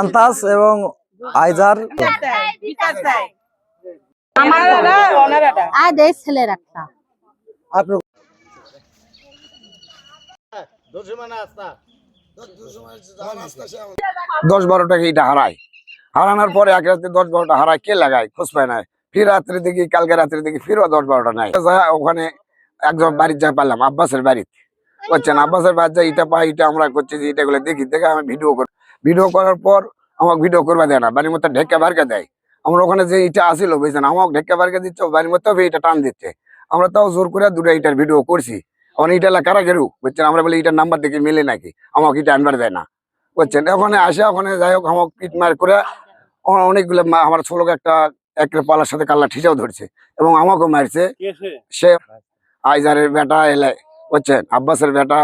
আন্তাজ এবং আইজার ছেলের একটা 10-12 টাকা এটা হারানোর পরে এক রাতে 10-12টা হারায় কে লাগায় খোঁজ পায় না। ফির রাত্রে দেখি কালকে রাত্রে দেখি ফিরও 10-12টা নাই। ওখানে একজন বাড়ির যা পারলাম আব্বাসের বাড়িতে করছেন, আব্বাসের বাচ্চা ইটা পাই ইটা আমরা করছি যে ইটাগুলো দেখি দেখে আমি ভিডিও করার পর আমাকে ভিডিও করবা দেয় না, বাড়ির মধ্যে ঢেকা বারকে দেয়। আমরা ওখানে যে ইটা আসিল বুঝছেন আমাকে ঢেকা বারকে দিচ্ছে, বাড়ির মধ্যে এটা টান দিচ্ছে। আমরা তাও জোর করে 2টা ইটার ভিডিও করছি। এখন ইটা কারা গেরু বুঝছেন, আমরা বলি ইটার নাম্বার দেখে মিলে নাকি, আমাকে ইটা আনবার দেয় না বুঝছেন। ওখানে আসে ওখানে যাই হোক আমাকে পিট মার করে অনেকগুলো আমার ছোলকে একটা পালার সাথে কাল্লা ঠিসাও ধরছে এবং আমাকেও মারছে। সে আইজারের বেটা এলে বুঝছেন, আব্বাসের বেটা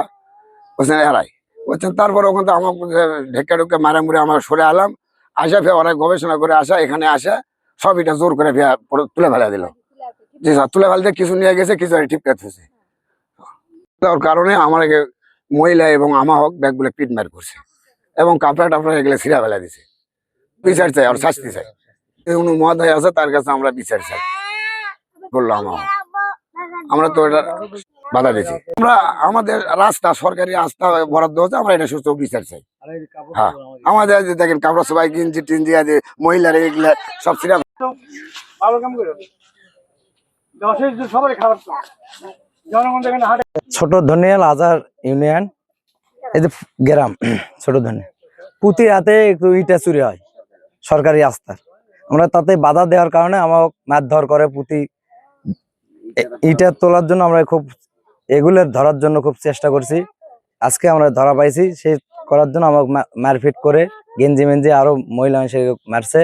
বুঝছেন এরাই বুঝছেন। তারপরে ওখান থেকে আমাকে ঢেকে ঢুকে মারা মুড়ে আমার সরে আলাম, আসা ফের অনেক গবেষণা করে আসা এখানে আসা সব এটা জোর করে তুলে ফেলা দিল। জি স্যার, তুলে ফেলতে কিছু নিয়ে গেছে, কিছু ঠিক কাটছে। তার কারণে আমাকে মহিলা এবং আমা হোক ব্যাগগুলো পিট মার করছে এবং কাপড়া টাপড়া এগুলো ছিঁড়া ফেলা দিছে। বিচার চাই আর শাস্তি চাই, কোনো মহোদয় আছে তার কাছে আমরা বিচার চাই বললো আমা হোক। আমরা তো এটা বাধা দিচ্ছি, আমরা আমাদের রাস্তা সরকারি রাস্তা বরাদ্দ হচ্ছে, আমরা এটা সুস্থ বিচার চাই। হ্যাঁ, আমাদের দেখেন কাপড় সবাই গিঞ্জি টিঞ্জি আছে, মহিলারা এগুলা সব ছিঁড়া। ছোট ধনিয়াল আজার ইউনিয়ন, এই যে গ্রাম ছোট ধনিয়া, প্রতি রাতে একটু ইটা চুরি হয় সরকারি রাস্তার। আমরা তাতে বাধা দেওয়ার কারণে আমার মারধর করে। প্রতি ইটা তোলার জন্য আমরা খুব এগুলোর ধরার জন্য খুব চেষ্টা করছি। আজকে আমরা ধরা পাইছি, সেই করার জন্য আমাকে মারপিট করে গেঞ্জি মেঞ্জি আরো মহিলা মারছে।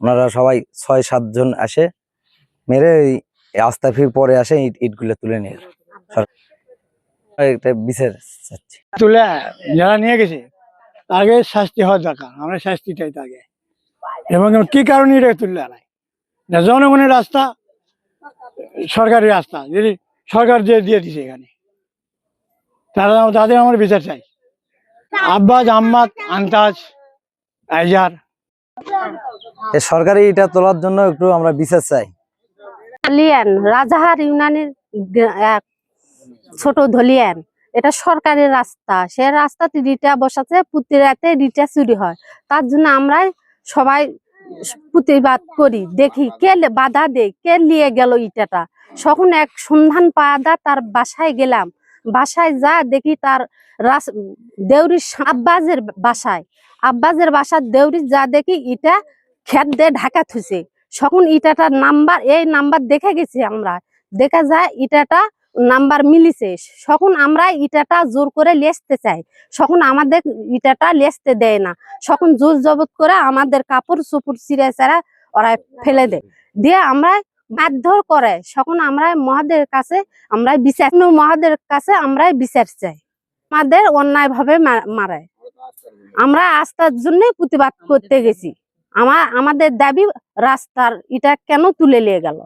ওনারা সবাই 6-7 জন আসে মেরে আস্তা ফির পরে আসে ইটগুলো তুলে নিয়ে একটা বিচার চাচ্ছি। তুলে যারা নিয়ে গেছে আগে শাস্তি হওয়ার দরকার, আমরা শাস্তি চাই তাকে। এবং কি কারণে এটা তুললে নাই, জনগণের রাস্তা, সরকারি রাস্তা যদি সরকার যে দিয়ে দিছে এখানে, তাদের আমার বিচার চাই। আব্বাস, আম্মাদ, আন্তাজ, আইজার সরকারি ইটা তোলার জন্য একটু আমরা বিচার চাই। রাজাহার ইউনিয়নের ছোট ধলিয়ান, এটা সরকারি রাস্তা, সে রাস্তাতে রিটা বসাতে প্রতি রাতে রিটা চুরি হয়। তার জন্য আমরা সবাই প্রতিবাদ করি, দেখি কে বাধা দেয়, কে নিয়ে গেল ইটাটা। তখন এক সন্ধান পাওয়া দা তার বাসায় গেলাম, বাসায় যা দেখি তার দেউরির আব্বাসের বাসার দেউরি যা দেখি ইটা খেত দিয়ে ঢাকা থুছে। তখন ইটাটার নাম্বার, এই নাম্বার দেখে গেছি আমরা, দেখা যায় ইটাটা নাম্বার মিলিছে। তখন আমরা ইটাটা জোর করে লেসতে চাই, তখন আমাদের ইটাটা লেসতে দেয় না। তখন জোর জবত করে আমাদের কাপড় চোপড় ছিঁড়ে ছাড়া ওরা ফেলে দেয়, দিয়ে আমরা মারধর করে। তখন আমরা মহাদের কাছে আমরাই বিচার চাই। আমাদের অন্যায় ভাবে মারায়, আমরা আস্থার জন্য প্রতিবাদ করতে গেছি। আমাদের দাবি রাস্তার এটা কেন তুলে নিয়ে গেল।